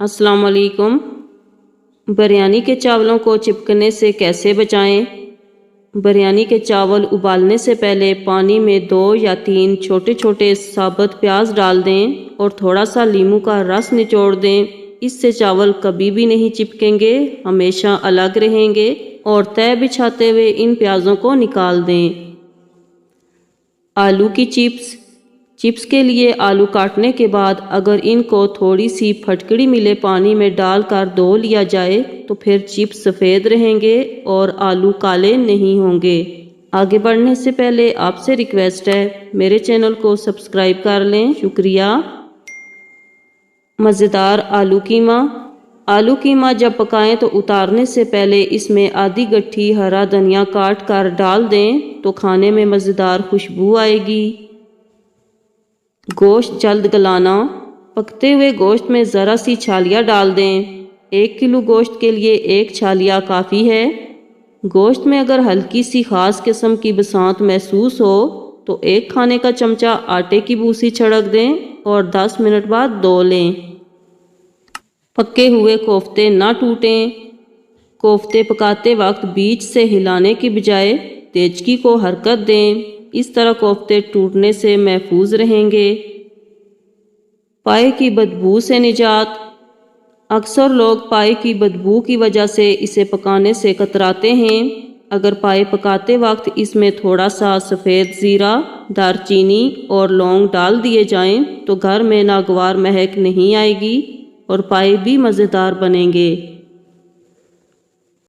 अस्सलाम वालेकुम। बिरयानी के चावलों को चिपकने से कैसे बचाएं? बिरयानी के चावल उबालने से पहले पानी में 2 या 3 छोटे छोटे साबुत प्याज डाल दें और थोड़ा सा नींबू का रस निचोड़ दें। इससे चावल कभी भी नहीं चिपकेंगे, हमेशा अलग रहेंगे। और तय बिछाते हुए इन प्याज़ों को निकाल दें। आलू की चिप्स के लिए आलू काटने के बाद अगर इनको थोड़ी सी फटकड़ी मिले पानी में डालकर धो लिया जाए तो फिर चिप्स सफ़ेद रहेंगे और आलू काले नहीं होंगे। आगे बढ़ने से पहले आपसे रिक्वेस्ट है, मेरे चैनल को सब्सक्राइब कर लें। शुक्रिया। मज़ेदार आलू कीमा जब पकाएं तो उतारने से पहले इसमें आधी गट्ठी हरा धनिया काट कर डाल दें तो खाने में मज़ेदार खुशबू आएगी। गोश्त जल्द गलाना। पकते हुए गोश्त में ज़रा सी छालिया डाल दें। 1 किलो गोश्त के लिए 1 छालिया काफ़ी है। गोश्त में अगर हल्की सी ख़ास किस्म की बसात महसूस हो तो 1 खाने का चमचा आटे की बूसी छिड़क दें और 10 मिनट बाद धो लें। पके हुए कोफ्ते ना टूटें। कोफ्ते पकाते वक्त बीच से हिलाने की बजाय तेजकी को हरकत दें। इस तरह कोफ्ते टूटने से महफूज रहेंगे। पाए की बदबू से निजात। अक्सर लोग पाए की बदबू की वजह से इसे पकाने से कतराते हैं। अगर पाए पकाते वक्त इसमें थोड़ा सा सफ़ेद ज़ीरा, दारचीनी और लौंग डाल दिए जाएं तो घर में नागवार महक नहीं आएगी और पाए भी मज़ेदार बनेंगे।